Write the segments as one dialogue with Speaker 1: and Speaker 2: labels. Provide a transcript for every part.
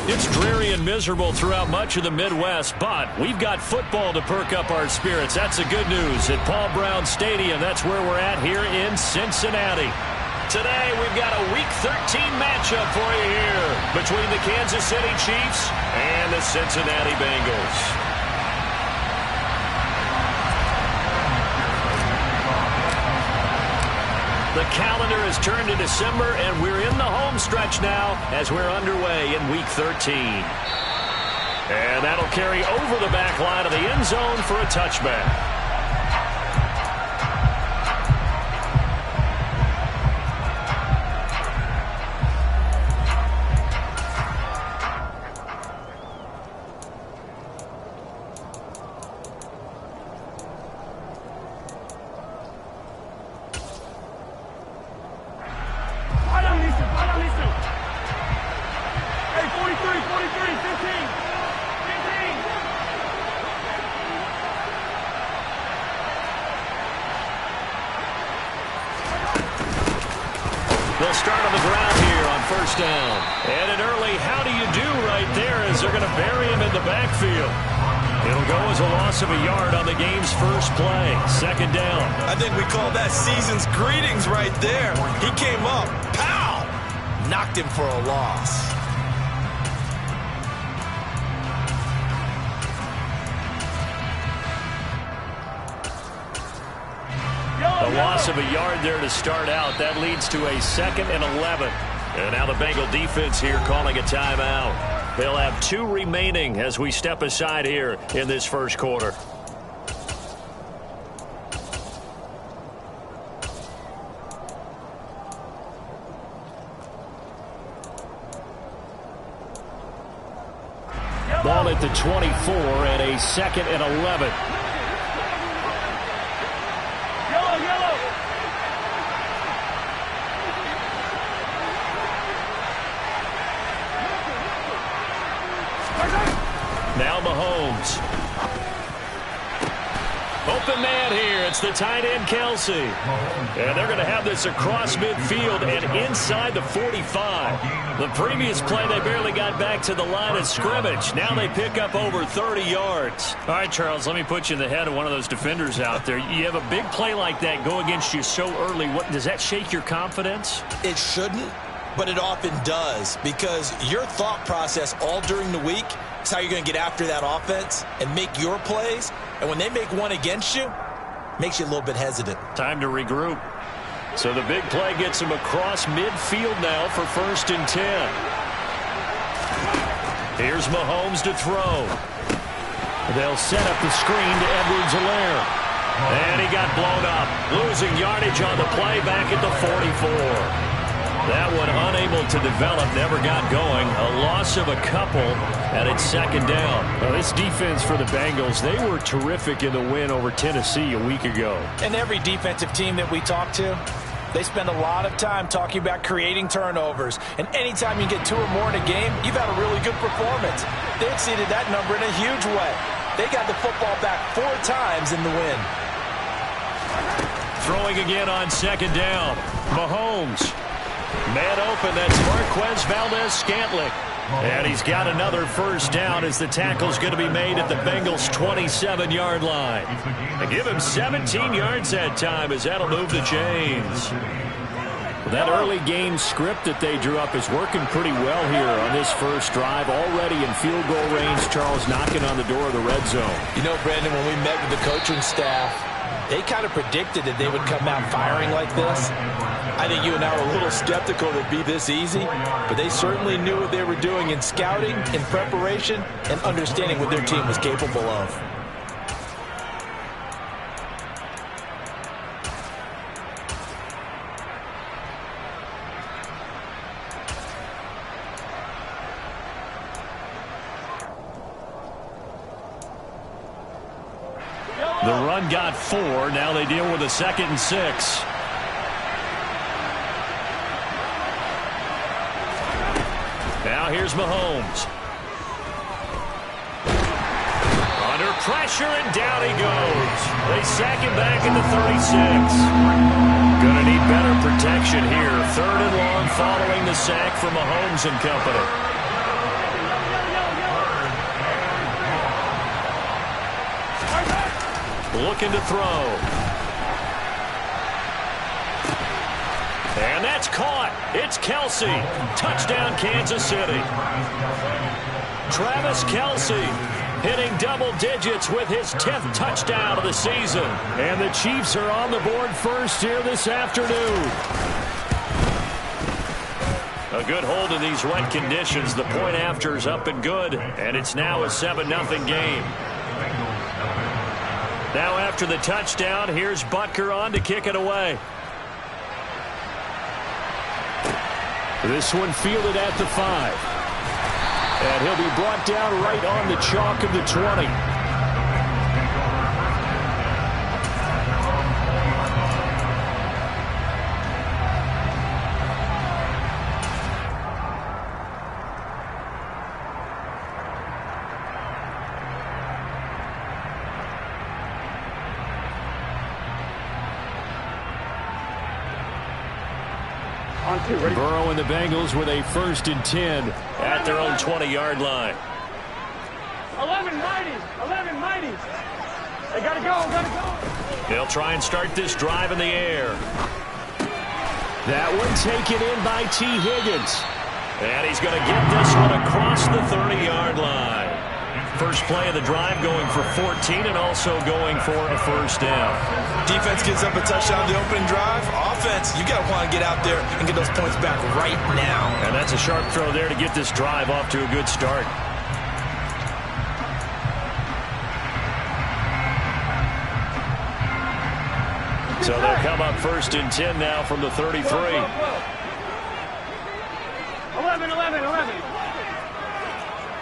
Speaker 1: It's dreary and miserable throughout much of the Midwest, but we've got football to perk up our spirits. That's the good news at Paul Brown Stadium. That's where we're at here in Cincinnati. Today, we've got a Week 13 matchup for you here between the Kansas City Chiefs and the Cincinnati Bengals. The calendar has turned to December, and we're in the home stretch now as we're underway in Week 13. And that'll carry over the back line of the end zone for a touchback. They'll start on the ground here on first down. And an early how do you do right there as they're going to bury him in the backfield. It'll go as a loss of a yard on the game's first play. Second down.
Speaker 2: I think we call that season's greetings right there. He came up, pow! Knocked him for a loss.
Speaker 1: A loss of a yard there to start out. That leads to a 2nd and 11. And now the Bengal defense here calling a timeout. They'll have 2 remaining as we step aside here in this first quarter. Ball at the 24 and a 2nd and 11. Now Mahomes. Open man here. It's the tight end, Kelsey. And they're going to have this across midfield and inside the 45. The previous play, they barely got back to the line of scrimmage. Now they pick up over 30 yards. All right, Charles, let me put you in the head of one of those defenders out there. You have a big play like that go against you so early. What does that shake your confidence?
Speaker 2: It shouldn't, but it often does, because your thought process all during the week is how you're going to get after that offense and make your plays. And when they make one against you, makes you a little bit hesitant.
Speaker 1: Time to regroup. So the big play gets him across midfield now for 1st and 10. Here's Mahomes to throw. They'll set up the screen to Edwards-Helaire. And he got blown up. Losing yardage on the play back at the 44. That one unable to develop, never got going. A loss of a couple, and it's 2nd down. Well, this defense for the Bengals, they were terrific in the win over Tennessee a week ago.
Speaker 3: And every defensive team that we talk to, they spend a lot of time talking about creating turnovers. And anytime you get 2 or more in a game, you've had a really good performance. They exceeded that number in a huge way. They got the football back 4 times in the win.
Speaker 1: Throwing again on 2nd down. Mahomes. Man open, that's Marquez Valdes-Scantling. And he's got another first down as the tackle's going to be made at the Bengals' 27-yard line. They give him 17 yards that time as that'll move the chains. That early game script that they drew up is working pretty well here on this first drive. Already in field goal range, Charles knocking on the door of the red zone.
Speaker 3: You know, Brandon, when we met with the coaching staff, they kind of predicted that they would come out firing like this. I think you and I were a little skeptical that it'd be this easy, but they certainly knew what they were doing in scouting, in preparation, and understanding what their team was capable of.
Speaker 1: The run got 4. Now they deal with a 2nd and 6. Now here's Mahomes. Under pressure, and down he goes. They sack him back at the 36. Gonna need better protection here. 3rd and long following the sack from Mahomes and company. looking to throw. And that's caught. It's Kelce. Touchdown, Kansas City. Travis Kelce hitting double digits with his 10th touchdown of the season. And the Chiefs are on the board first here this afternoon. A good hold in these wet conditions. The point after is up and good. And it's now a 7-0 game. Now after the touchdown, here's Butker on to kick it away. This one fielded at the 5. And he'll be brought down right on the chalk of the 20. Burrow and the Bengals with a 1st and 10 at their own 20-yard line.
Speaker 4: 11 mighties. They gotta go.
Speaker 1: They'll try and start this drive in the air. That one taken in by T. Higgins. And he's going to get this one across the 30-yard line. First play of the drive going for 14 and also going for a 1st down.
Speaker 2: Defense gives up a touchdown the opening drive. Offense, you got to want to get out there and get those points back right now.
Speaker 1: And that's a sharp throw there to get this drive off to a good start. So they'll come up 1st and 10 now from the 33.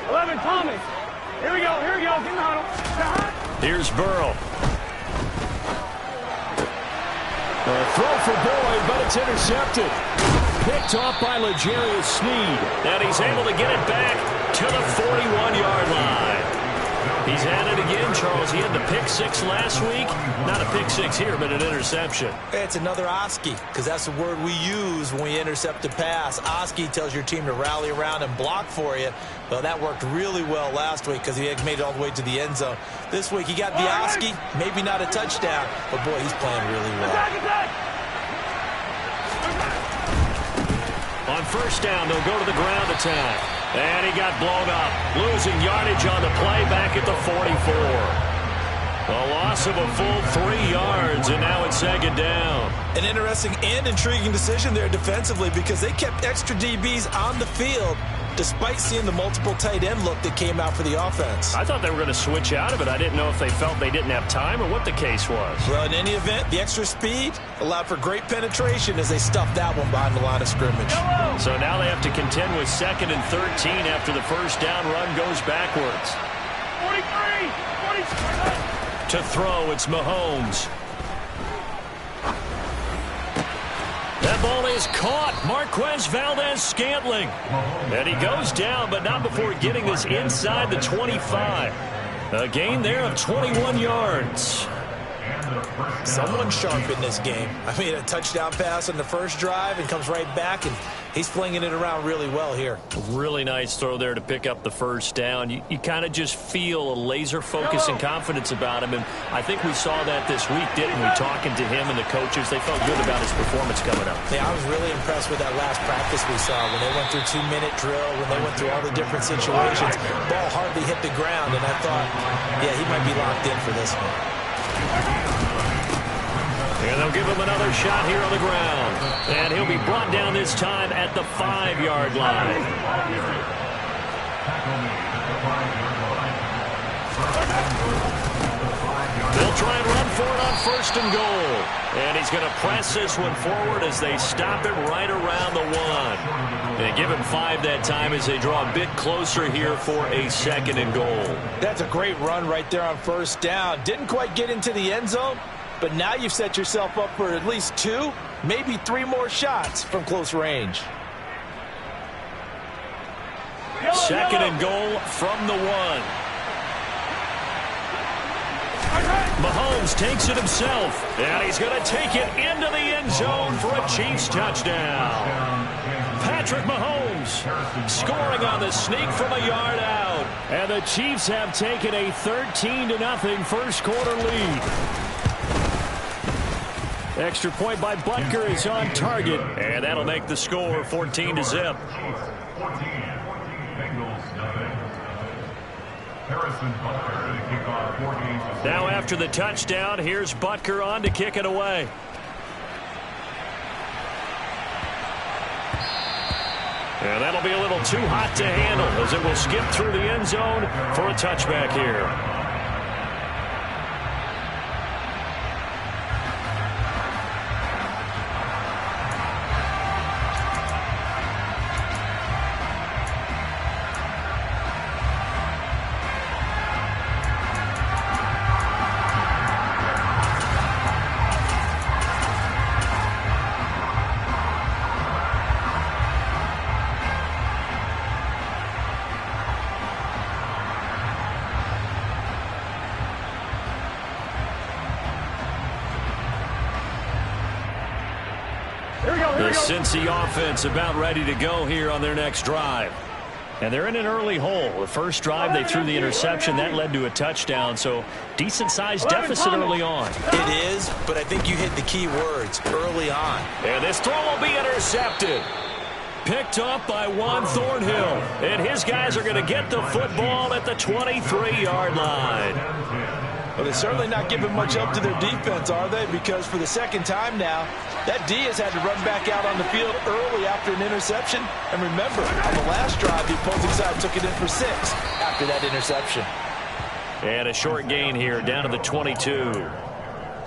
Speaker 4: 11, Thomas. Here we go. Get in the huddle.
Speaker 1: Here's Burrow. A throw for Boyd, but it's intercepted. Picked off by L'Jarius Sneed. And he's able to get it back to the 41-yard line. He's at it again, Charles. He had the pick 6 last week. Not a pick 6 here, but an interception.
Speaker 2: It's another Oski, because that's the word we use when we intercept a pass. Oski tells your team to rally around and block for you. Well, that worked really well last week because he had made it all the way to the end zone. This week he got the Oski, maybe not a touchdown, but boy, he's playing really well.
Speaker 1: On 1st down, they'll go to the ground attack. And he got blown up. Losing yardage on the play back at the 44. A loss of a full 3 yards, and now it's 2nd down.
Speaker 2: An interesting and intriguing decision there defensively because they kept extra DBs on the field despite seeing the multiple tight end look that came out for the offense.
Speaker 1: I thought they were going to switch out of it. I didn't know if they felt they didn't have time or what the case was.
Speaker 2: Well, in any event, the extra speed allowed for great penetration as they stuffed that one behind the line of scrimmage.
Speaker 1: So now they have to contend with 2nd and 13 after the 1st down run goes backwards.
Speaker 4: 43.
Speaker 1: To throw, it's Mahomes. That ball is caught. Marquez Valdes-Scantling. And he goes down, but not before getting this inside the 25. A gain there of 21 yards.
Speaker 2: Someone sharp in this game. I mean, a touchdown pass on the first drive and comes right back, and he's flinging it around really well here.
Speaker 1: Really nice throw there to pick up the 1st down. You kind of just feel a laser focus and confidence about him, and I think we saw that this week, didn't we? Talking to him and the coaches, they felt good about his performance coming up.
Speaker 2: Yeah, I was really impressed with that last practice we saw when they went through 2-minute drill, when they went through all the different situations. Ball hardly hit the ground, and I thought, yeah, he might be locked in for this one.
Speaker 1: And they'll give him another shot here on the ground. And he'll be brought down this time at the 5-yard line. They'll try and run for it on 1st and goal. And he's going to press this one forward as they stop him right around the 1. They give him 5 that time as they draw a bit closer here for a 2nd and goal.
Speaker 2: That's a great run right there on 1st down. Didn't quite get into the end zone, but now you've set yourself up for at least 2, maybe 3 more shots from close range.
Speaker 1: 2nd and goal from the 1. Mahomes takes it himself, and he's going to take it into the end zone for a Chiefs touchdown. Patrick Mahomes, scoring on the sneak from a yard out. And the Chiefs have taken a 13-0 first quarter lead. Extra point by Butker is on target, and that'll make the score 14-0. Now after the touchdown, here's Butker on to kick it away. And that'll be a little too hot to handle as it will skip through the end zone for a touchback here. The Cincy offense about ready to go here on their next drive. And they're in an early hole. The first drive, they threw the interception. That led to a touchdown, so decent-sized deficit early on.
Speaker 2: It is, but I think you hit the key words, early on.
Speaker 1: And this throw will be intercepted. Picked up by Juan Thornhill. And his guys are going to get the football at the 23-yard line.
Speaker 3: Well, they're certainly not giving much up to their defense, are they? Because for the second time now, that D has had to run back out on the field early after an interception. And remember, on the last drive, the opposing side took it in for 6 after that interception.
Speaker 1: And a short gain here down to the 22.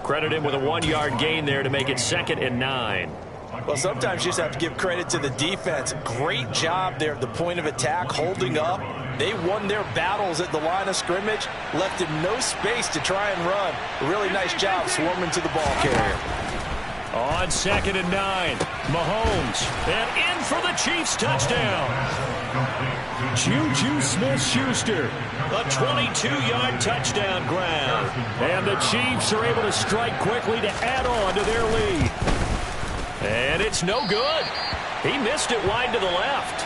Speaker 1: Credit him with a 1-yard gain there to make it 2nd and 9.
Speaker 3: Well, sometimes you just have to give credit to the defense. Great job there at the point of attack, holding up. They won their battles at the line of scrimmage, left him no space to try and run. A really nice job swarming to the ball carrier.
Speaker 1: On 2nd and 9, Mahomes, and in for the Chiefs touchdown. Juju Smith-Schuster, a 22-yard touchdown grab. And the Chiefs are able to strike quickly to add on to their lead. And it's no good. He missed it wide to the left.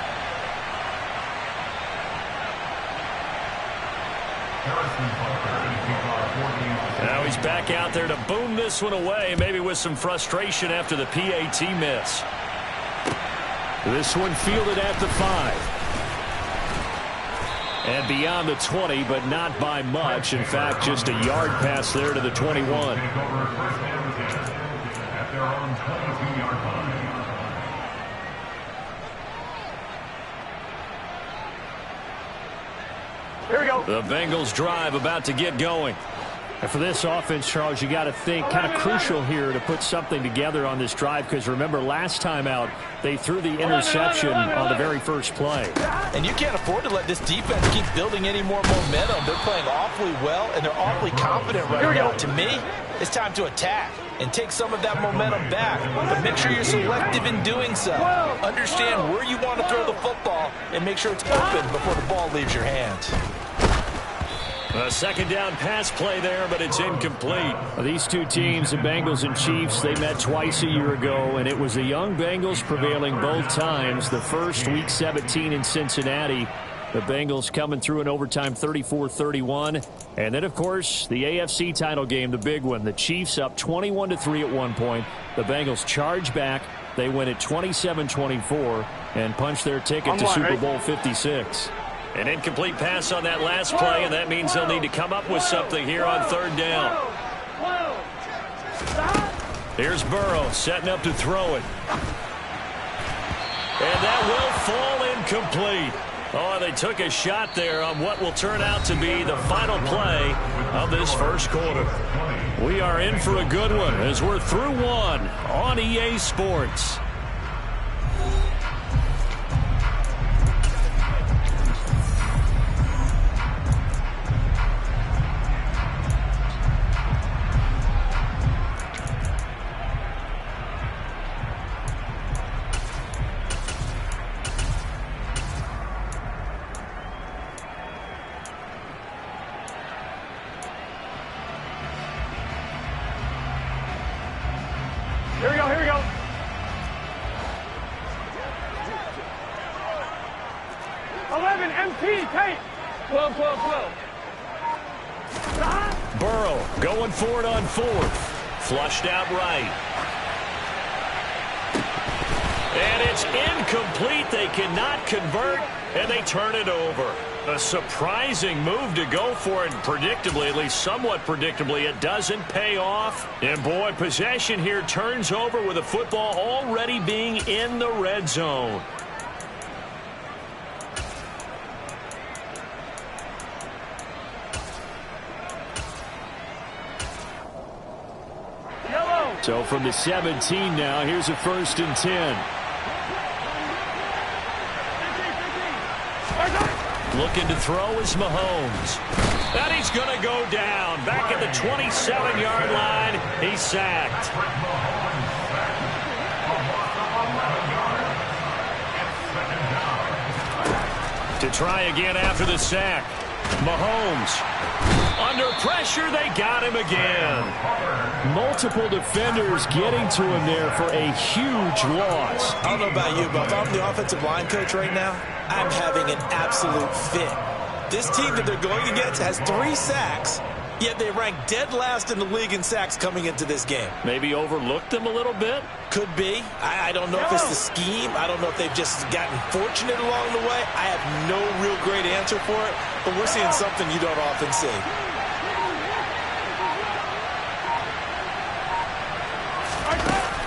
Speaker 1: Now he's back out there to boom this one away, maybe with some frustration after the PAT miss. This one fielded at the 5. And beyond the 20, but not by much. In fact, just a yard pass there to the 21.
Speaker 4: Here we go.
Speaker 1: The Bengals drive about to get going.
Speaker 5: And for this offense, Charles, you got to think kind of crucial here to put something together on this drive, because remember last time out they threw the interception on the very first play.
Speaker 3: And you can't afford to let this defense keep building any more momentum. They're playing awfully well, and they're awfully confident right now. To me, it's time to attack and take some of that momentum back. But make sure you're selective in doing so. Understand where you want to throw the football and make sure it's open before the ball leaves your hands.
Speaker 1: A second down pass play there, but it's incomplete.
Speaker 5: These two teams, the Bengals and Chiefs, they met twice a year ago, and it was the young Bengals prevailing both times. The first, Week 17 in Cincinnati. The Bengals coming through in overtime 34-31. And then, of course, the AFC title game, the big one. The Chiefs up 21-3 at one point. The Bengals charge back. They win at 27-24 and punch their ticket to Super Bowl 56.
Speaker 1: An incomplete pass on that last play, and that means they'll need to come up with something here on third down. Here's Burrow setting up to throw it. And that will fall incomplete. Oh, they took a shot there on what will turn out to be the final play of this first quarter. We are in for a good one as we're through one on EA Sports.
Speaker 4: Here we go. 11, MT, tight. Flow.
Speaker 1: Burrow going for it on fourth. Flushed out right. And it's incomplete. They cannot convert, and they turn it over. A surprising move to go for it, and predictably, at least somewhat predictably, it doesn't pay off. And boy, possession here turns over with the football already being in the red zone.
Speaker 5: So from the 17 now, here's a 1st and 10.
Speaker 1: Looking to throw is Mahomes. And he's going to go down. Back at the 27-yard line, he's sacked. To try again after the sack. Mahomes. Under pressure, they got him again.
Speaker 5: Multiple defenders getting to him there for a huge loss.
Speaker 2: I don't know about you, but if I'm the offensive line coach right now, I'm having an absolute fit. This team that they're going against has 3 sacks, yet they rank dead last in the league in sacks coming into this game.
Speaker 1: Maybe overlooked them a little bit?
Speaker 2: Could be. I don't know if it's the scheme. I don't know if they've just gotten fortunate along the way. I have no real great answer for it, but we're seeing something you don't often see.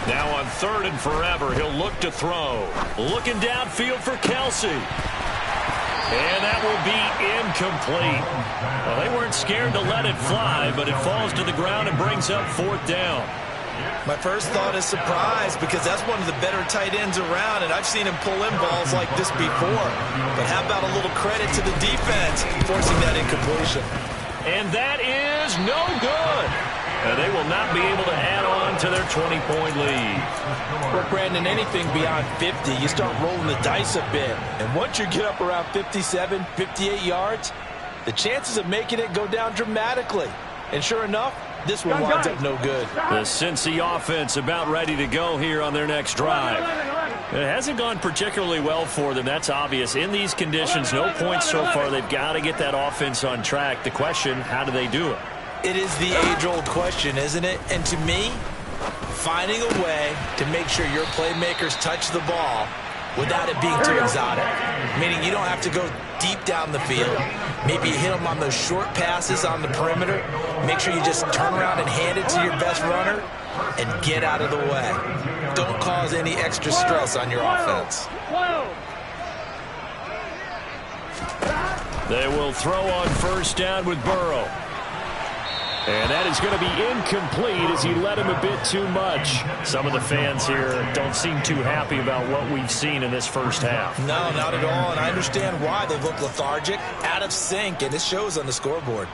Speaker 1: Now on 3rd and forever, he'll look to throw. Looking downfield for Kelsey. And that will be incomplete. Well, they weren't scared to let it fly, but it falls to the ground and brings up 4th down.
Speaker 2: My first thought is surprise, because that's one of the better tight ends around, and I've seen him pull in balls like this before. But how about a little credit to the defense forcing that incompletion?
Speaker 1: And that is no good. And they will not be able to add on to their 20-point lead.
Speaker 3: Well, Brandon, anything beyond 50, you start rolling the dice a bit. And once you get up around 57, 58 yards, the chances of making it go down dramatically. And sure enough, this one winds up no good.
Speaker 1: The Cincy offense about ready to go here on their next drive. It hasn't gone particularly well for them. That's obvious. In these conditions, no points so far. They've got to get that offense on track. The question, how do they do it?
Speaker 2: It is the age-old question, isn't it? And to me, finding a way to make sure your playmakers touch the ball without it being too exotic. Meaning you don't have to go deep down the field. Maybe you hit them on those short passes on the perimeter. Make sure you just turn around and hand it to your best runner and get out of the way. Don't cause any extra stress on your offense.
Speaker 1: They will throw on 1st down with Burrow. And that is going to be incomplete as he led him a bit too much. Some of the fans here don't seem too happy about what we've seen in this first half.
Speaker 2: No, not at all, and I understand why. They look lethargic, out of sync, and it shows on the scoreboard.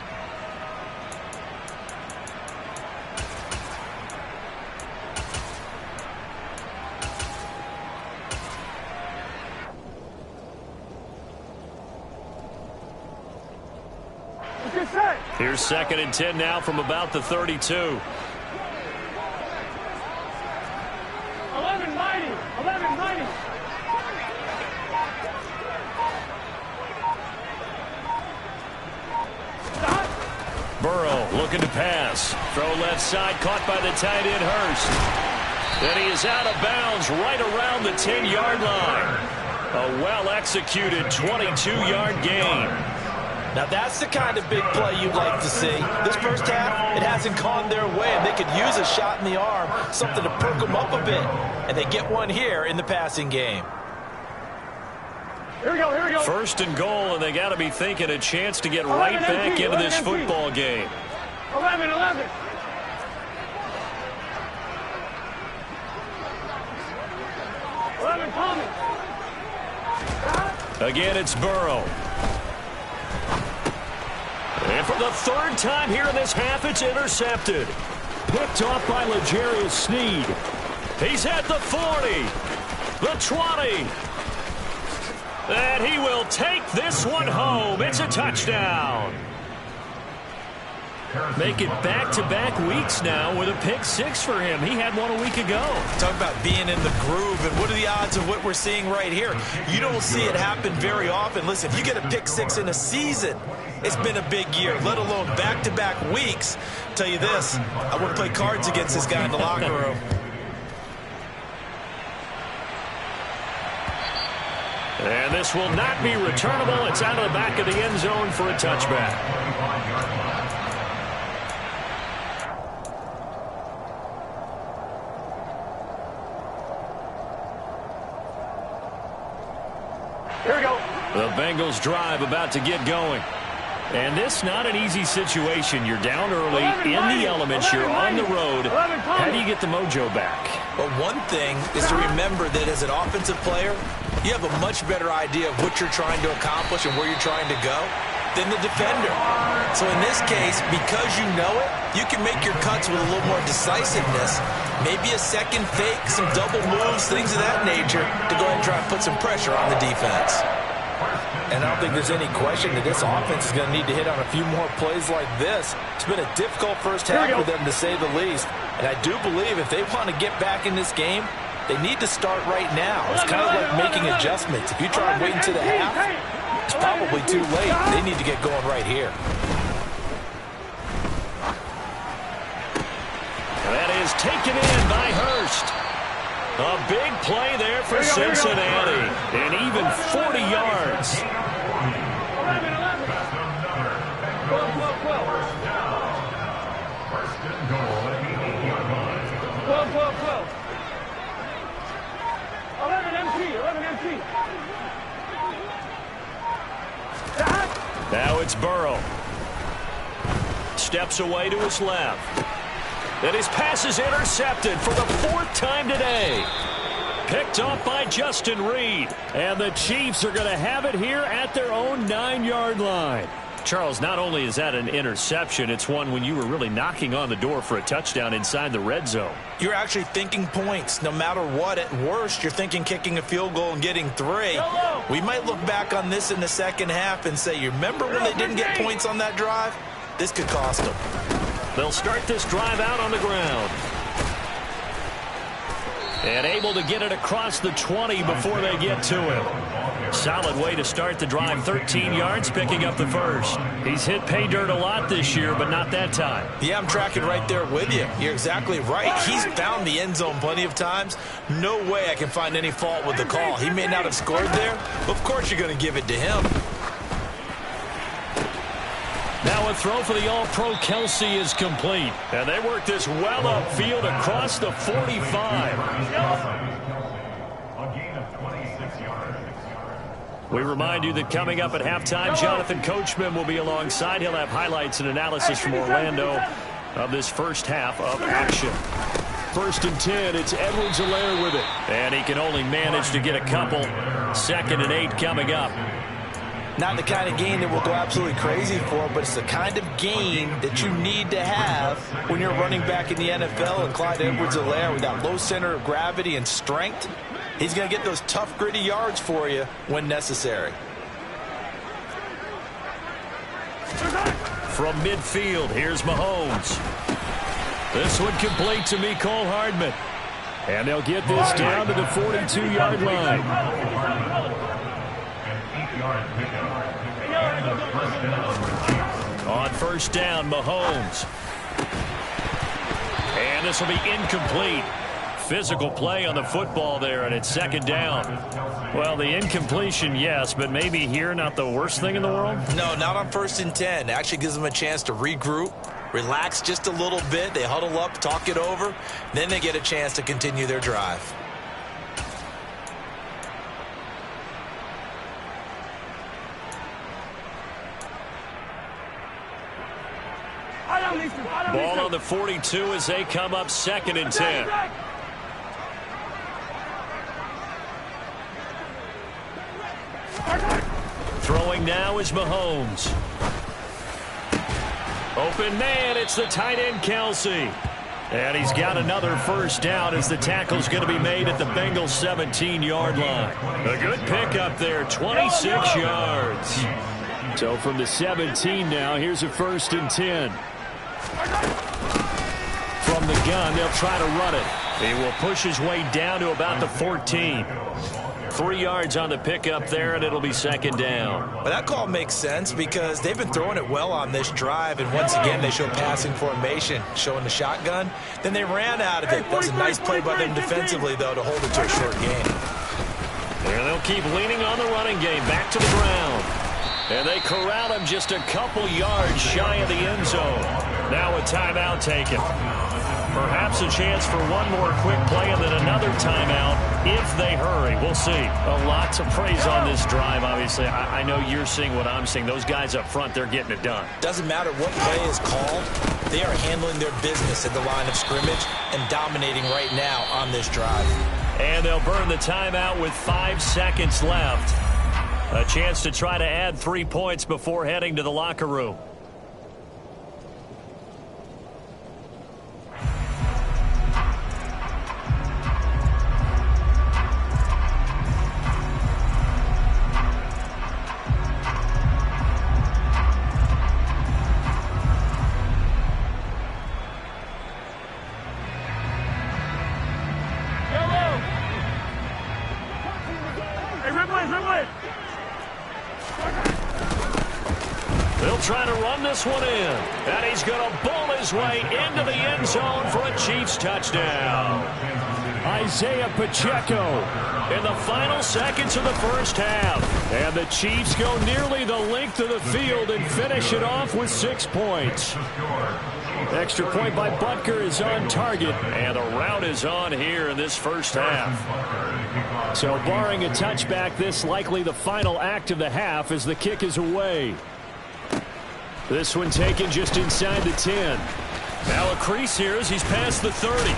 Speaker 1: Here's 2nd and 10 now from about the 32.
Speaker 4: 11 mighty.
Speaker 1: Burrow looking to pass. Throw left side, caught by the tight end Hurst. Then he is out of bounds right around the 10-yard line. A well-executed 22-yard gain.
Speaker 3: Now, that's the kind of big play you'd like to see. This first half, it hasn't gone their way, and they could use a shot in the arm, something to perk them up a bit. And they get one here in the passing game.
Speaker 4: Here we go.
Speaker 1: 1st and goal, and they got to be thinking a chance to get right back into this football game.
Speaker 4: 11.
Speaker 1: Again, it's Burrow. And for the 3rd time here in this half, it's intercepted.
Speaker 5: Picked off by L'Jarius Sneed.
Speaker 1: He's at the 40, the 20. And he will take this one home. It's a touchdown.
Speaker 5: Make it back-to-back weeks now with a pick six for him. He had one a week ago.
Speaker 2: Talk about being in the groove, and what are the odds of what we're seeing right here? You don't see it happen very often. Listen, if you get a pick six in a season, it's been a big year, let alone back-to-back weeks. I'll tell you this, I wouldn't play cards against this guy in the locker room.
Speaker 5: And this will not be returnable. It's out of the back of the end zone for a touchback.
Speaker 4: Here we go.
Speaker 5: The Bengals drive about to get going. And this not an easy situation. You're down early, in the elements, you're on the road. How do you get the mojo back?
Speaker 2: Well, one thing is to remember that as an offensive player, you have a much better idea of what you're trying to accomplish and where you're trying to go than the defender. So in this case, because you know it, you can make your cuts with a little more decisiveness. Maybe a second fake, some double moves, things of that nature to go ahead and try and put some pressure on the defense.
Speaker 3: And I don't think there's any question that this offense is going to need to hit on a few more plays like this. It's been a difficult first half for them, to say the least. And I do believe if they want to get back in this game, they need to start right now. It's kind of like making adjustments. If you try and wait until the half, it's probably too late. They need to get going right here.
Speaker 5: That is taken in by Hurst. A big play there for Cincinnati. And even 40 yards.
Speaker 4: 11, 11. 12, 12, 12. 12, 12, 12. 11 MT, 11 MT.
Speaker 5: Now it's Burrow. Steps away to his left. And his pass is intercepted for the fourth time today. Picked off by Justin Reed. And the Chiefs are going to have it here at their own 9-yard line. Charles, not only is that an interception, it's one when you were really knocking on the door for a touchdown inside the red zone.
Speaker 2: You're actually thinking points no matter what. At worst, you're thinking kicking a field goal and getting 3. We might look back on this in the second half and say, you remember when they didn't get points on that drive? This could cost them.
Speaker 5: They'll start this drive out on the ground. And able to get it across the 20 before they get to him. Solid way to start the drive. 13 yards, picking up the first. He's hit pay dirt a lot this year, but not that time.
Speaker 2: Yeah, I'm tracking right there with you. You're exactly right. He's found the end zone plenty of times. No way I can find any fault with the call. He may not have scored there, but of course you're going to give it to him.
Speaker 5: Now a throw for the All-Pro Kelsey is complete. And they work this well upfield across the 45. We remind you that coming up at halftime, Jonathan Coachman will be alongside. He'll have highlights and analysis from Orlando of this first half of action. 1st and 10, it's Edwards-Helaire with it. And he can only manage to get a couple. 2nd and 8 coming up.
Speaker 3: Not the kind of gain that we'll go absolutely crazy for, but it's the kind of gain that you need to have when you're running back in the NFL. And Clyde Edwards-Helaire, with that low center of gravity and strength, he's going to get those tough, gritty yards for you when necessary.
Speaker 5: From midfield, here's Mahomes. This one complete to Mecole Hardman. And they'll get this down to the 42-yard line. On 1st down, Mahomes. And this will be incomplete. Physical play on the football there, and it's 2nd down. Well, the incompletion, yes, but maybe here not the worst thing in the world?
Speaker 2: No, not on 1st and 10. It actually gives them a chance to regroup, relax just a little bit. They huddle up, talk it over. Then they get a chance to continue their drive.
Speaker 5: Ball on the 42 as they come up 2nd and 10. Throwing now is Mahomes. Open man, it's the tight end Kelsey. And he's got another 1st down as the tackle's going to be made at the Bengals 17-yard line. A good pickup there, 26 yards. So from the 17 now, here's a 1st and 10. From the gun, they'll try to run it. He will push his way down to about the 14. 3 yards on the pickup there, and it'll be second down.
Speaker 2: But that call makes sense because they've been throwing it well on this drive, and once again they show passing formation, showing the shotgun. Then they ran out of it. That was a nice play by them defensively, though, to hold it to a short gain.
Speaker 5: And they'll keep leaning on the running game, back to the ground. And they corral him just a couple yards shy of the end zone. Now a timeout taken. Perhaps a chance for one more quick play and then another timeout if they hurry. We'll see. A lot to praise on this drive, obviously. I know you're seeing what I'm seeing. Those guys up front, they're getting it done.
Speaker 2: Doesn't matter what play is called. They are handling their business at the line of scrimmage and dominating right now on this drive.
Speaker 5: And they'll burn the timeout with 5 seconds left. A chance to try to add 3 points before heading to the locker room. They'll try to run this one in. And he's going to bull his way into the end zone for a Chiefs touchdown. Isaiah Pacheco in the final seconds of the first half. And the Chiefs go nearly the length of the field and finish it off with 6 points. Extra point by Butker is on target. And the route is on here in this first half. So barring a touchback, this likely the final act of the half as the kick is away. This one taken just inside the 10. Now a crease here as he's past the 30.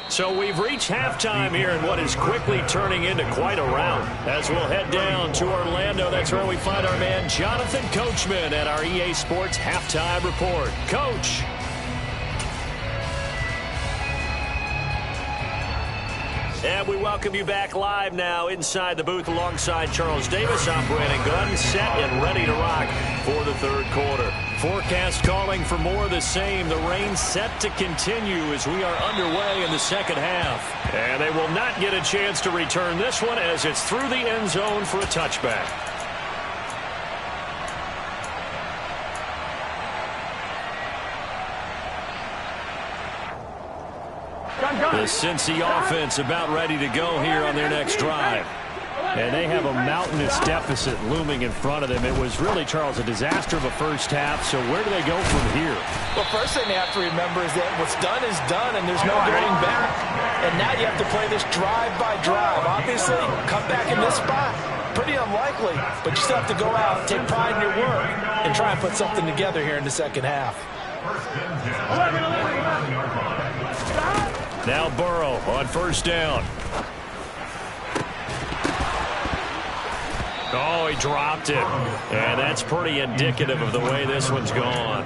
Speaker 5: So we've reached halftime here in what is quickly turning into quite a rout. As we'll head down to Orlando, that's where we find our man Jonathan Coachman at our EA Sports Halftime Report. Coach. And we welcome you back live now inside the booth alongside Charles Davis. I'm Brandon Gunn, set and ready to rock for the third quarter. Forecast calling for more of the same. The rain set to continue as we are underway in the second half. And they will not get a chance to return this one as it's through the end zone for a touchback. The Cincy offense about ready to go here on their next drive. And they have a mountainous deficit looming in front of them. It was really, Charles, a disaster of a first half. So where do they go from here?
Speaker 3: Well, first thing they have to remember is that what's done is done, and there's no going back. And now you have to play this drive by drive. Obviously, come back in this spot, pretty unlikely. But you still have to go out, take pride in your work, and try and put something together here in the second half.
Speaker 5: Now Burrow on first down. Oh, he dropped it. And that's pretty indicative of the way this one's gone.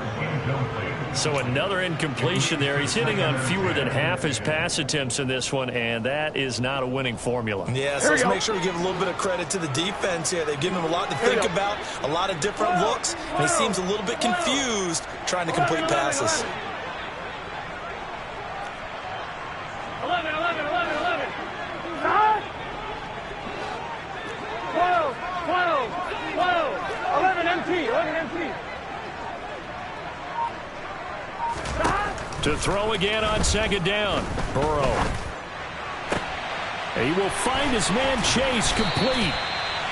Speaker 5: So another incompletion there. He's hitting on fewer than half his pass attempts in this one, and that is not a winning formula.
Speaker 2: Yeah, so let's make sure we give a little bit of credit to the defense here. They've given him a lot to think about, a lot of different looks, and he seems a little bit confused trying to complete passes.
Speaker 4: 11. 11 MT.
Speaker 5: To throw again on second down. Burrow. He will find his man Chase complete.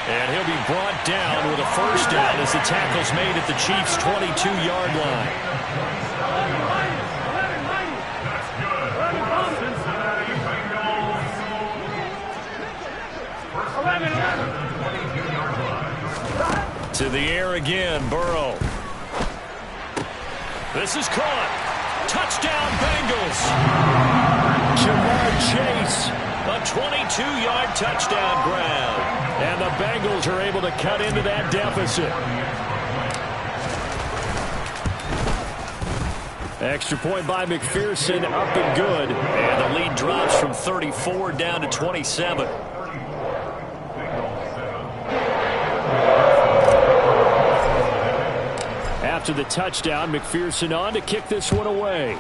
Speaker 5: And he'll be brought down with a first down as the tackle's made at the Chiefs' 22-yard line. To the air again, Burrow. This is caught. Touchdown, Bengals. Jamar Chase, a 22-yard touchdown grab. And the Bengals are able to cut into that deficit. Extra point by McPherson, up and good. And the lead drops from 34 down to 27. After the touchdown, McPherson on to kick this one away.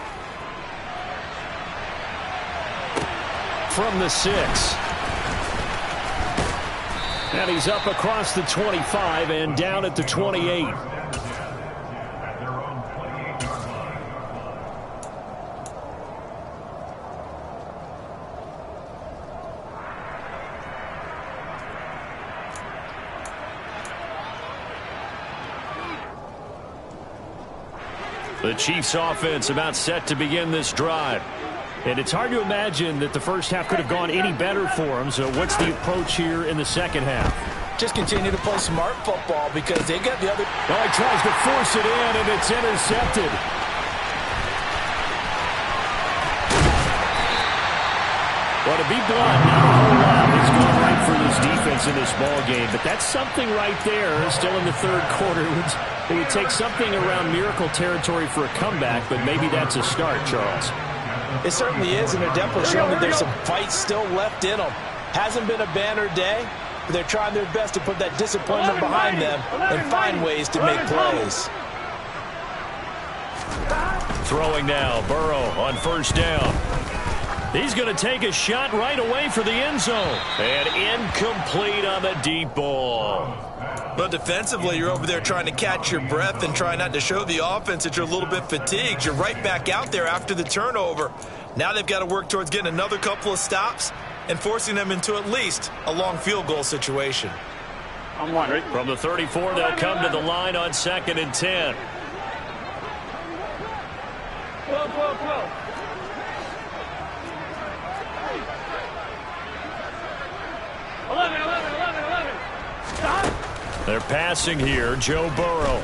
Speaker 5: From the 6. And he's up across the 25 and down at the 28. The Chiefs offense about set to begin this drive. And it's hard to imagine that the first half could have gone any better for them. So what's the approach here in the second half?
Speaker 3: Just continue to play smart football because they got the other.
Speaker 5: Oh, he tries to force it in, and it's intercepted. Well, to be blunt, not a whole lot has gone right for this defense in this ball game, but that's something right there. Still in the third quarter, it would take something around miracle territory for a comeback, but maybe that's a start, Charles.
Speaker 3: It certainly is, and they're definitely showing that there's some fight still left in them. Hasn't been a banner day, but they're trying their best to put that disappointment behind them and find ways to make plays.
Speaker 1: Throwing now, Burrow on first down. He's going to take a shot right away for the end zone. And incomplete on the deep ball.
Speaker 2: But defensively, you're over there trying to catch your breath and try not to show the offense that you're a little bit fatigued. You're right back out there after the turnover. Now they've got to work towards getting another couple of stops and forcing them into at least a long field goal situation.
Speaker 1: From the 34, they'll come to the line on 2nd and 10.
Speaker 4: Whoa.
Speaker 1: They're passing here. Joe Burrow.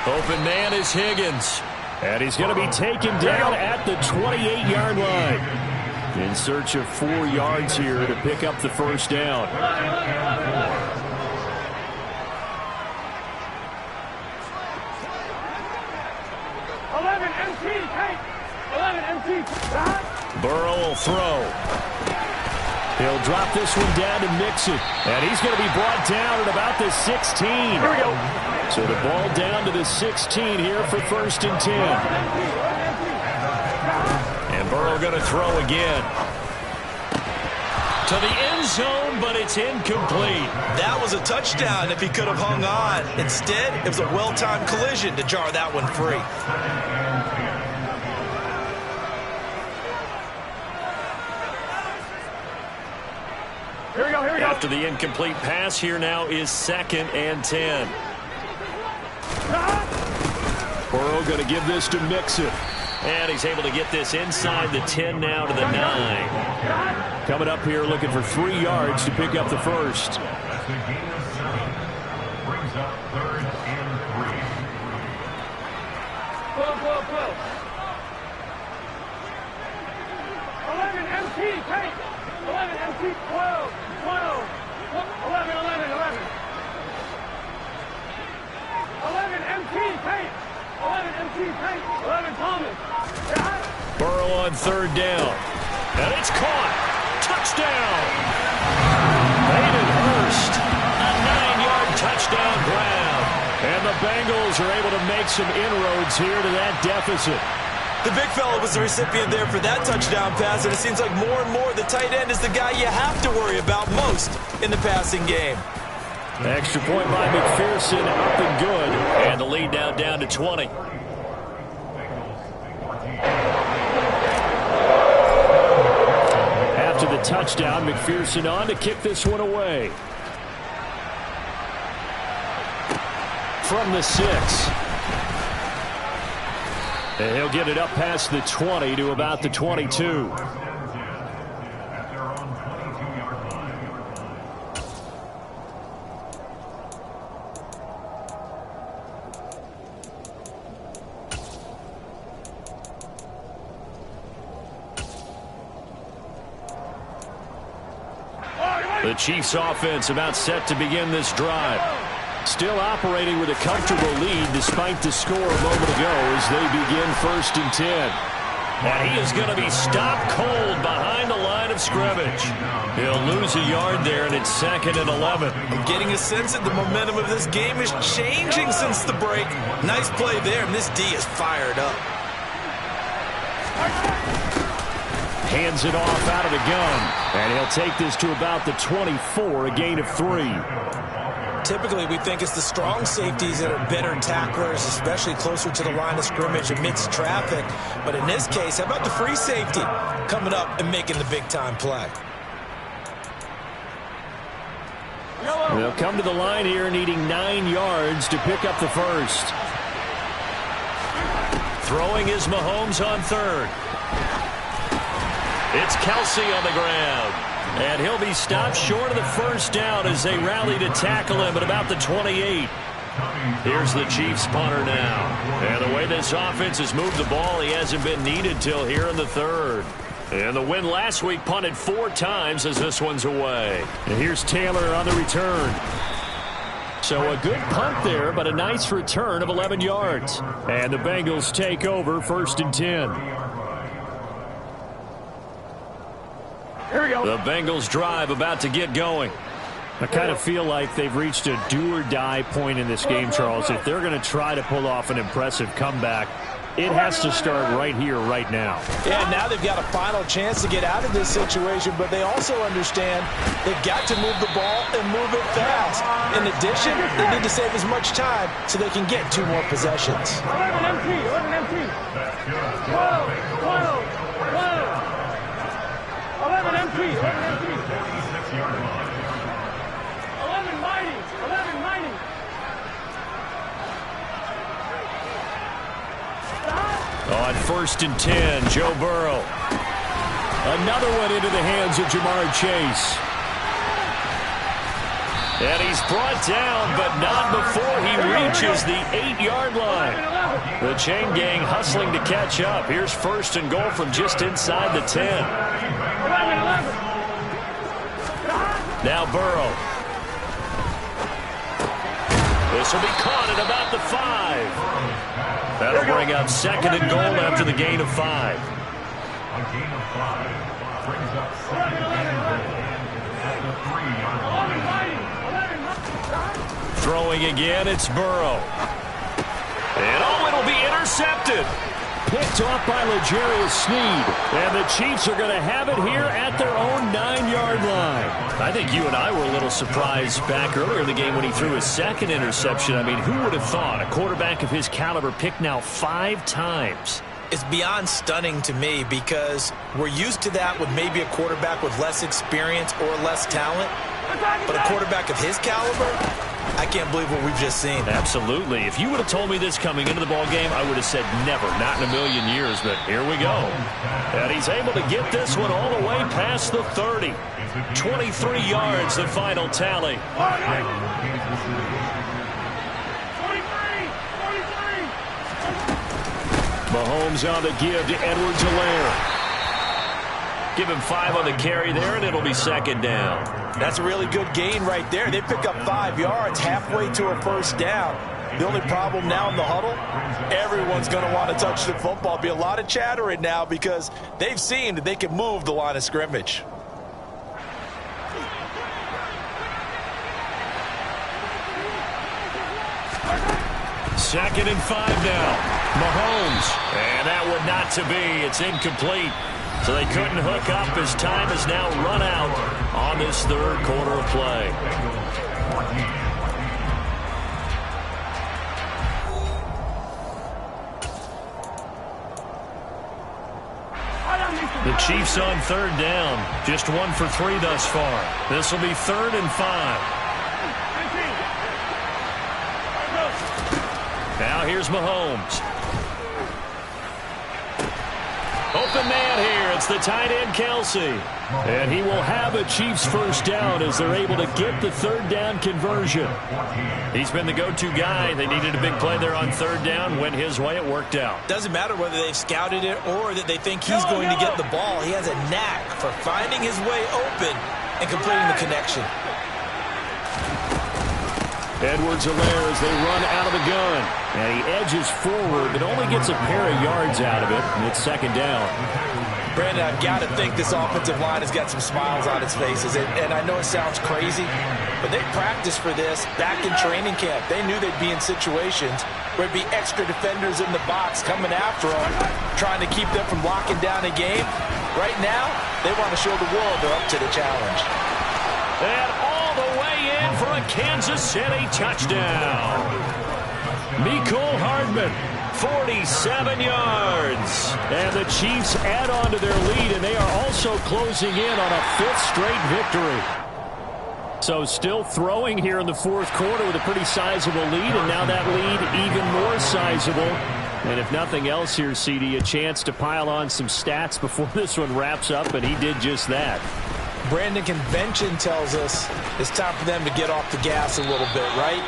Speaker 1: Open man is Higgins. And he's going to be taken down at the 28-yard line. In search of 4 yards here to pick up the first down.
Speaker 4: 11 MT.
Speaker 1: Burrow will throw. He'll drop this one down to Mixon. And he's going to be brought down at about the 16.
Speaker 4: Here we go.
Speaker 1: So the ball down to the 16 here for 1st and 10. And Burrow going to throw again. To the end zone, but it's incomplete.
Speaker 2: That was a touchdown if he could have hung on. Instead, it was a well-timed collision to jar that one free.
Speaker 4: Here we go.
Speaker 1: After the incomplete pass, here now is 2nd and 10. Burrow going to give this to Mixon. And he's able to get this inside the 10 now to the 9. Coming up here looking for 3 yards to pick up the first.
Speaker 4: Whoa. 11 MT, take. 11 MT, 12. 11. 11 MT, take. 11 MT, take. 11 Thomas.
Speaker 1: Burrow on 3rd down. And it's caught. Touchdown. Hayden Hurst. A 9-yard touchdown grab. And the Bengals are able to make some inroads here to that deficit.
Speaker 2: The big fella was the recipient there for that touchdown pass, and it seems like more and more the tight end is the guy you have to worry about most in the passing game.
Speaker 1: Extra point by McPherson, up and good. And the lead now down to 20. After the touchdown, McPherson on to kick this one away. From the 6. And he'll get it up past the 20 to about the 22. The Chiefs offense about set to begin this drive. Still operating with a comfortable lead despite the score a moment ago as they begin 1st and 10. And he is going to be stopped cold behind the line line of scrimmage. He'll lose a yard there, and it's 2nd and 11.
Speaker 2: I'm getting a sense that the momentum of this game is changing since the break. Nice play there, and this D is fired up.
Speaker 5: Hands it off out of the gun, and he'll take this to about the 24, a gain of 3.
Speaker 2: Typically, we think it's the strong safeties that are better tacklers, especially closer to the line of scrimmage amidst traffic. But in this case, how about the free safety coming up and making the big-time play?
Speaker 5: They'll come to the line here needing 9 yards to pick up the first.
Speaker 1: Throwing is Mahomes on 3rd. It's Kelsey on the ground. And he'll be stopped short of the first down as they rally to tackle him at about the 28. Here's the Chiefs punter now. And the way this offense has moved the ball, he hasn't been needed till here in the 3rd. And the win last week punted 4 times as this one's away.
Speaker 5: And here's Taylor on the return. So a good punt there, but a nice return of 11 yards. And the Bengals take over 1st and 10.
Speaker 4: Here we go.
Speaker 1: The Bengals drive about to get going.
Speaker 5: I kind of feel like they've reached a do-or-die point in this game, Charles. If they're going to try to pull off an impressive comeback, it has to start right here, right now.
Speaker 3: Yeah, now they've got a final chance to get out of this situation, but they also understand they've got to move the ball and move it fast. In addition, they need to save as much time so they can get 2 more possessions.
Speaker 4: 11 empty. 11 empty. 12. 11 empty. 11 empty. 11 mighty. 11 mighty.
Speaker 1: On 1st and 10, Joe Burrow.
Speaker 5: Another one into the hands of Jamar Chase.
Speaker 1: And he's brought down, but not before he reaches the 8-yard line. The chain gang hustling to catch up. Here's 1st and goal from just inside the 10. Now Burrow. This will be caught at about the 5. That'll bring up 2nd and goal after the gain of 5.
Speaker 6: A gain of 5 brings up 2nd at the 3-yard line.
Speaker 1: Throwing again, it's Burrow. And it'll be intercepted.
Speaker 5: Picked off by L'Jarius Sneed. And the Chiefs are going to have it here at their own 9-yard line.
Speaker 1: I think you and I were a little surprised back earlier in the game when he threw his 2nd interception. I mean, who would have thought a quarterback of his caliber picked now 5 times?
Speaker 2: It's beyond stunning to me because we're used to that with maybe a quarterback with less experience or less talent. But a quarterback of his caliber, I can't believe what we've just seen.
Speaker 1: Absolutely. If you would have told me this coming into the ball game, I would have said never, not in a million years. But here we go. And he's able to get this one all the way past the 30. 23 yards, the final tally.
Speaker 4: 43.
Speaker 5: Mahomes on the give to Edwards-Helaire.
Speaker 1: Give him 5 on the carry there, and it'll be 2nd down.
Speaker 3: That's a really good gain right there. They pick up 5 yards halfway to a first down. The only problem now in the huddle, everyone's going to want to touch the football. Be a lot of chattering now because they've seen that they can move the line of scrimmage.
Speaker 1: Second and 5 now. Mahomes. And that would not to be. It's incomplete. So they couldn't hook up as time has now run out on this 3rd quarter of play. The Chiefs on 3rd down. Just 1 for 3 thus far. This will be 3rd and 5. Now here's Mahomes. Open man here. It's the tight end, Kelsey.
Speaker 5: And he will have a Chiefs first down as they're able to get the 3rd down conversion.
Speaker 1: He's been the go-to guy. They needed a big play there on 3rd down. Went his way. It worked out.
Speaker 2: Doesn't matter whether they've scouted it or that they think he's going to get the ball. He has a knack for finding his way open and completing the connection.
Speaker 5: Edwards-Helaire as they run out of the gun. And he edges forward, but only gets a pair of yards out of it, and it's second down.
Speaker 2: Brandon, I've got to think this offensive line has got some smiles on its faces. And I know it sounds crazy, but they practiced for this back in training camp. They knew they'd be in situations where there'd be extra defenders in the box coming after them, trying to keep them from locking down a game. Right now, they want to show the world they're up to the challenge.
Speaker 5: And all the way in for a Kansas City touchdown. Mecole Hardman, 47 yards. And the Chiefs add on to their lead, and they are also closing in on a fifth straight victory. So still throwing here in the fourth quarter with a pretty sizable lead, and now that lead even more sizable. And if nothing else here, CD, a chance to pile on some stats before this one wraps up, and he did just that.
Speaker 2: Brandon, convention tells us it's time for them to get off the gas a little bit, right?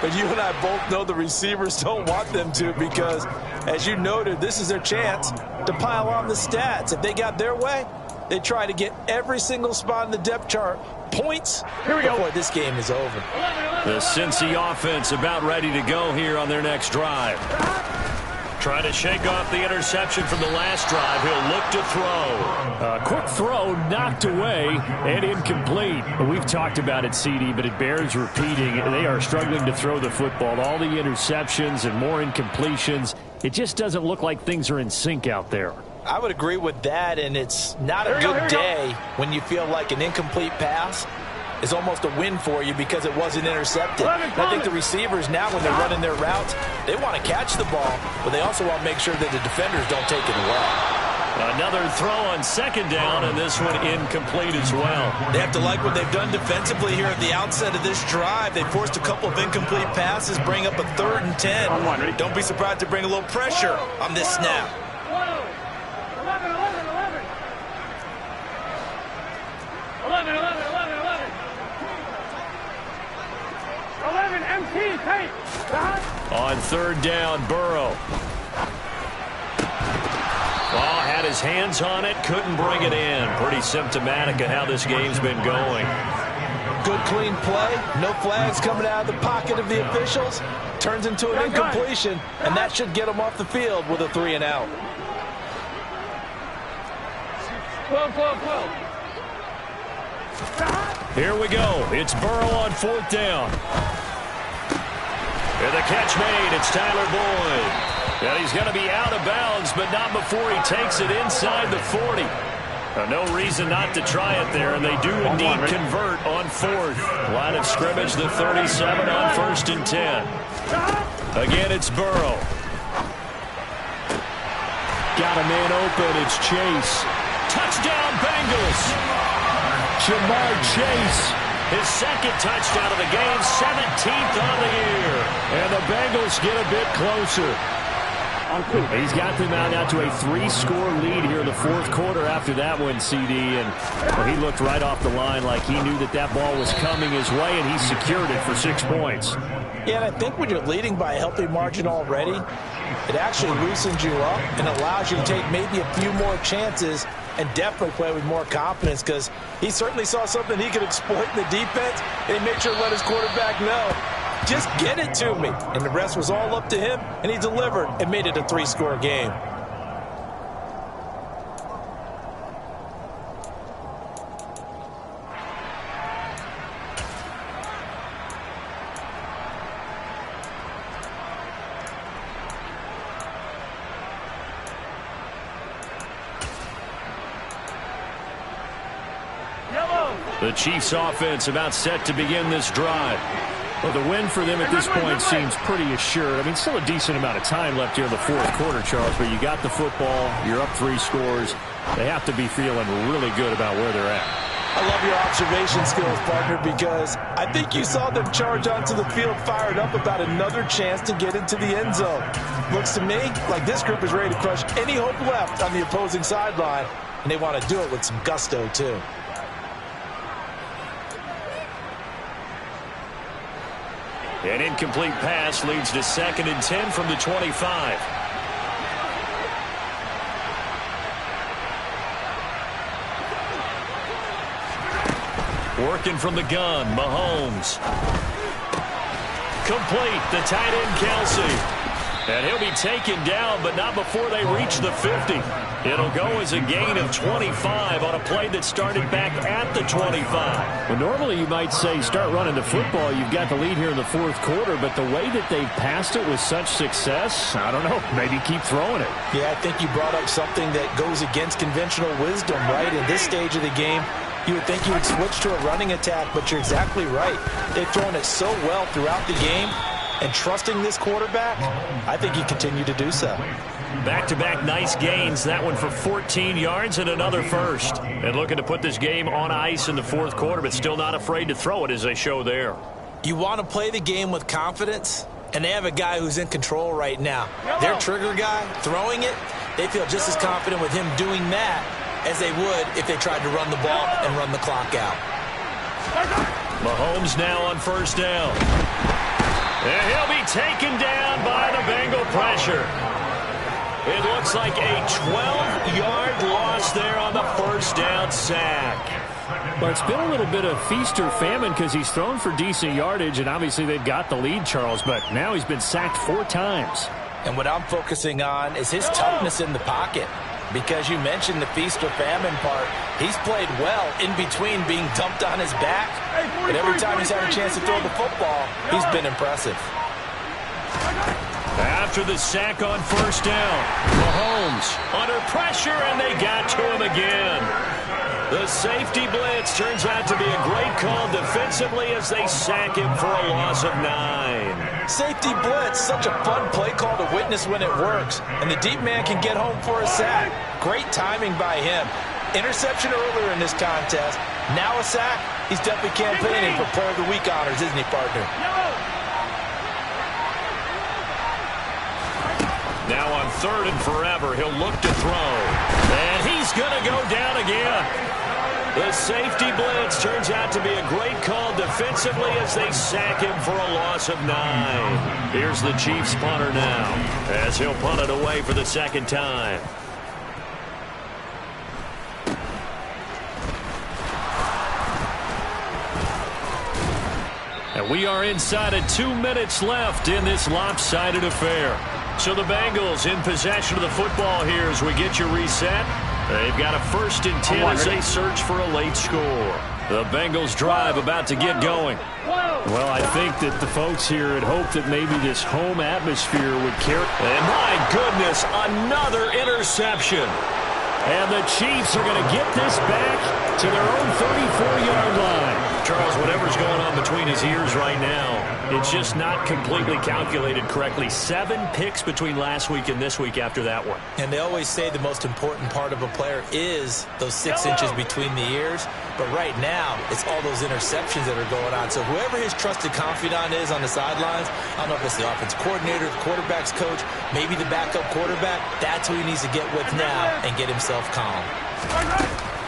Speaker 2: But you and I both know the receivers don't want them to, because, as you noted, this is their chance to pile on the stats. If they got their way, they try to get every single spot in the depth chart points before this game is over.
Speaker 5: The Cincy offense about ready to go here on their next drive.
Speaker 1: Trying to shake off the interception from the last drive. He'll look to throw.
Speaker 5: A quick throw knocked away and incomplete. We've talked about it, CD, but it bears repeating. They are struggling to throw the football. All the interceptions and more incompletions. It just doesn't look like things are in sync out there.
Speaker 2: I would agree with that, and it's not a good day when you feel like an incomplete pass is almost a win for you because it wasn't intercepted. I think the receivers now, when they're running their routes, they want to catch the ball, but they also want to make sure that the defenders don't take it away.
Speaker 1: Another throw on second down, and this one incomplete as well.
Speaker 2: They have to like what they've done defensively here at the outset of this drive. They forced a couple of incomplete passes, bring up a 3rd and 10. Don't be surprised to bring a little pressure on this snap.
Speaker 4: 11 MT tape.
Speaker 5: On third down, Burrow.
Speaker 1: Ball had his hands on it, couldn't bring it in. Pretty symptomatic of how this game's been going.
Speaker 2: Good clean play, no flags coming out of the pocket of the officials. Turns into an incompletion, and that should get them off the field with a 3 and out.
Speaker 4: 12.
Speaker 5: Here we go. It's Burrow on fourth down.
Speaker 1: And the catch made. It's Tyler Boyd. And he's going to be out of bounds, but not before he takes it inside the 40. No reason not to try it there, and they do indeed convert on fourth. Line of scrimmage, the 37 on 1st and 10. Again, it's Burrow.
Speaker 5: Got a man open. It's Chase.
Speaker 1: Touchdown, Bengals.
Speaker 5: Jamar Chase.
Speaker 1: His second touchdown of the game, 17th on the year.
Speaker 5: And the Bengals get a bit closer. He's got them out now to a 3-score lead here in the fourth quarter after that one, CD. And he looked right off the line like he knew that that ball was coming his way, and he secured it for 6 points.
Speaker 2: Yeah, and I think when you're leading by a healthy margin already, it actually loosens you up and allows you to take maybe a few more chances and definitely play with more confidence, because he certainly saw something he could exploit in the defense, and he made sure to let his quarterback know, just get it to me. And the rest was all up to him, and he delivered and made it a 3-score game.
Speaker 5: The Chiefs offense about set to begin this drive. Well, the win for them at this point seems pretty assured. I mean, still a decent amount of time left here in the fourth quarter, Charles, but you got the football, you're up 3 scores. They have to be feeling really good about where they're at.
Speaker 2: I love your observation skills, partner, because I think you saw them charge onto the field fired up about another chance to get into the end zone. Looks to me like this group is ready to crush any hope left on the opposing sideline, and they want to do it with some gusto, too.
Speaker 1: An incomplete pass leads to 2nd and 10 from the 25. Working from the gun, Mahomes. complete. The tight end, Kelce. And he'll be taken down, but not before they reach the 50. It'll go as a gain of 25 on a play that started back at the 25.
Speaker 5: Well, normally you might say start running the football. You've got the lead here in the fourth quarter, but the way that they've passed it with such success, I don't know, maybe keep throwing it.
Speaker 3: Yeah, I think you brought up something that goes against conventional wisdom, right? In this stage of the game, you would think you would switch to a running attack, but you're exactly right. They've thrown it so well throughout the game. And trusting this quarterback, I think you continue to do so.
Speaker 1: Back-to-back nice gains. That one for 14 yards and another first. And looking to put this game on ice in the fourth quarter, but still not afraid to throw it as they show there.
Speaker 2: You want to play the game with confidence, and they have a guy who's in control right now. Their trigger guy, throwing it, they feel just as confident with him doing that as they would if they tried to run the ball and run the clock out.
Speaker 1: Mahomes now on first down. And he'll be taken down by the Bengal pressure. It looks like a 12-yard loss there on the first down sack.
Speaker 5: Well, it's been a little bit of feast or famine because he's thrown for decent yardage, and obviously they've got the lead, Charles, but now he's been sacked 4 times.
Speaker 3: And what I'm focusing on is his toughness in the pocket. Because you mentioned the feast or famine part, he's played well in between being dumped on his back. But every time he's had a chance to throw the football, he's been impressive.
Speaker 1: After the sack on first down, Mahomes under pressure, and they got to him again. The safety blitz turns out to be a great call defensively as they sack him for a loss of 9.
Speaker 3: Safety blitz, such a fun play call to witness when it works. And the deep man can get home for a sack. Great timing by him. Interception earlier in this contest. Now a sack. He's definitely campaigning for Player of the Week honors, isn't he, partner?
Speaker 1: Now on third and forever, he'll look to throw. And he's going to go down again. The safety blitz turns out to be a great call defensively as they sack him for a loss of 9. Here's the Chiefs punter now as he'll punt it away for the second time. And we are inside of 2 minutes left in this lopsided affair. So the Bengals in possession of the football here as we get you reset. They've got a 1st and 10 as they search for a late score. The Bengals drive about to get going.
Speaker 5: Well, I think that the folks here had hoped that maybe this home atmosphere would carry.
Speaker 1: And my goodness, another interception.
Speaker 5: And the Chiefs are going to get this back to their own 34-yard line.
Speaker 1: Charles, whatever's going on between his ears right now, it's just not completely calculated correctly. 7 picks between last week and this week after that one.
Speaker 2: And they always say the most important part of a player is those 6 inches between the ears. But right now, it's all those interceptions that are going on. So whoever his trusted confidant is on the sidelines, I don't know if it's the offense coordinator, the quarterback's coach, maybe the backup quarterback, that's who he needs to get with now and get himself calm.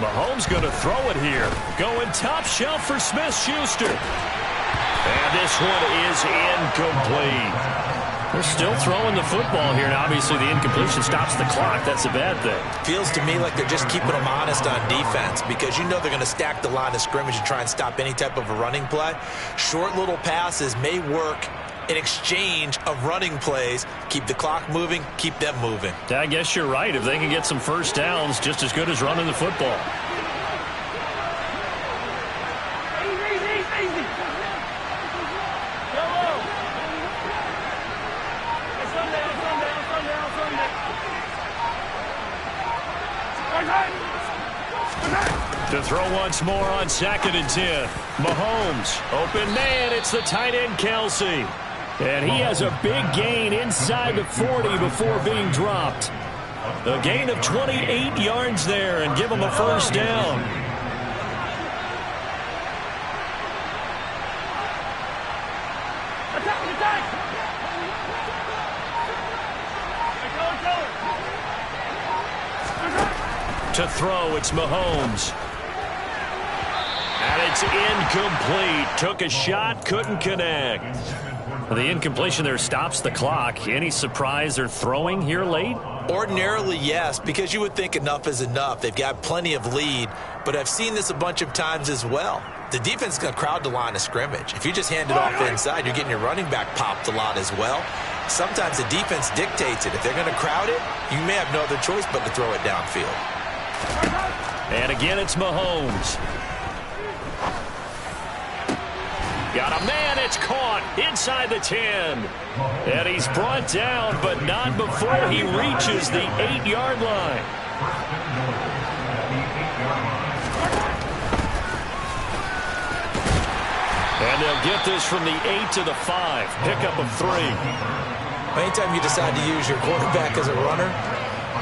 Speaker 1: Mahomes going to throw it here. Going top shelf for Smith-Schuster. And this one is incomplete.
Speaker 5: They're still throwing the football here, and obviously the incompletion stops the clock. That's a bad thing.
Speaker 2: Feels to me like they're just keeping them honest on defense because you know they're going to stack the line of scrimmage and try and stop any type of a running play. Short little passes may work in exchange of running plays. Keep the clock moving, keep them moving.
Speaker 5: I guess you're right. If they can get some first downs, just as good as running the football.
Speaker 1: To throw once more on 2nd and 10. Mahomes, open man, it's the tight end Kelce.
Speaker 5: And he has a big gain inside the 40 before being dropped.
Speaker 1: A gain of 28 yards there and give him a first down. To throw, it's Mahomes. And it's incomplete. Took a shot, couldn't connect.
Speaker 5: Well, the incompletion there stops the clock. Any surprise they're throwing here late?
Speaker 2: Ordinarily, yes, because you would think enough is enough. They've got plenty of lead, but I've seen this a bunch of times as well. the defense is going to crowd the line of scrimmage. If you just hand it off inside, you're getting your running back popped a lot as well. Sometimes the defense dictates it. If they're going to crowd it, you may have no other choice but to throw it downfield.
Speaker 1: And again, it's Mahomes. Got a man, it's caught inside the 10. And he's brought down, but not before he reaches the 8-yard line. And they'll get this from the 8 to the 5. Pickup of 3.
Speaker 2: Anytime you decide to use your quarterback as a runner,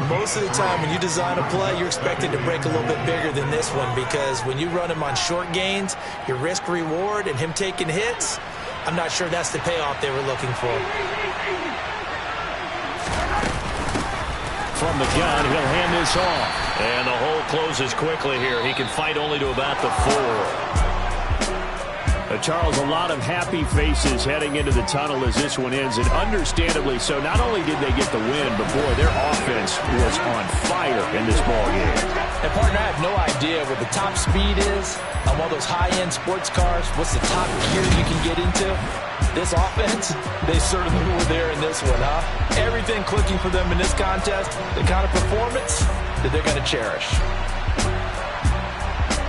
Speaker 2: most of the time when you design a play, you're expected to break a little bit bigger than this one, because when you run him on short gains, your risk-reward and him taking hits, I'm not sure that's the payoff they were looking for.
Speaker 1: From the gun, he'll hand this off. And the hole closes quickly here. He can fight only to about the 4.
Speaker 5: Charles, a lot of happy faces heading into the tunnel as this one ends, and understandably so. Not only did they get the win, but, boy, their offense was on fire in this ballgame.
Speaker 3: And, partner, I have no idea what the top speed is on one of those high-end sports cars. What's the top gear you can get into? This offense, they certainly were there in this one, huh? Everything clicking for them in this contest, the kind of performance that they're going to cherish.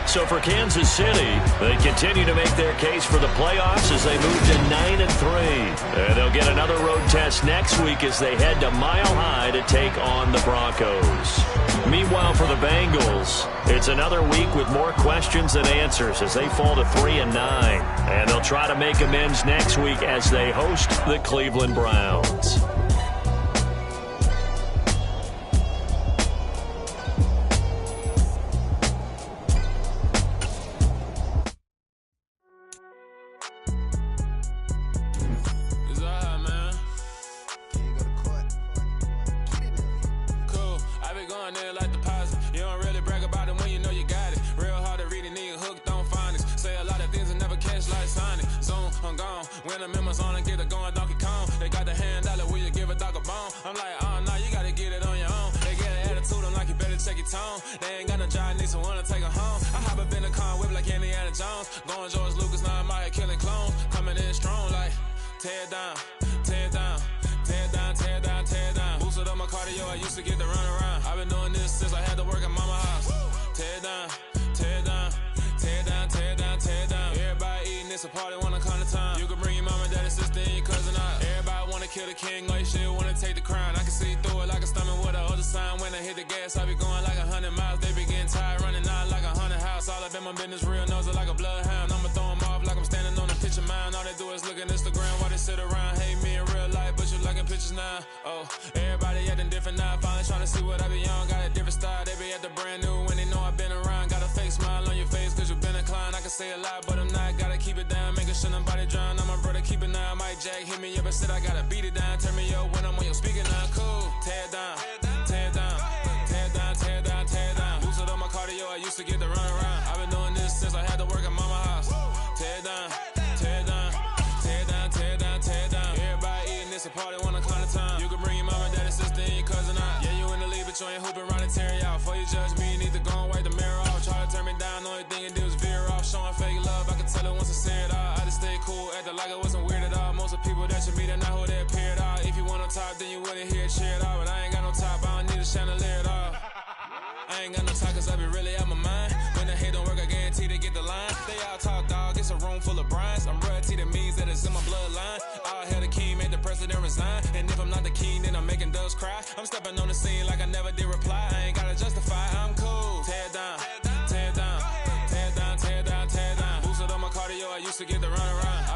Speaker 1: So for Kansas City, they continue to make their case for the playoffs as they move to 9-3. And they'll get another road test next week as they head to Mile High to take on the Broncos. Meanwhile, for the Bengals, it's another week with more questions than answers as they fall to 3-9. And they'll try to make amends next week as they host the Cleveland Browns.
Speaker 7: I'm stepping on the scene like I never did reply. I ain't gotta justify, I'm cool. Tear down, tear down, tear down, tear down, tear down. Boosted on my cardio, I used to get the run around.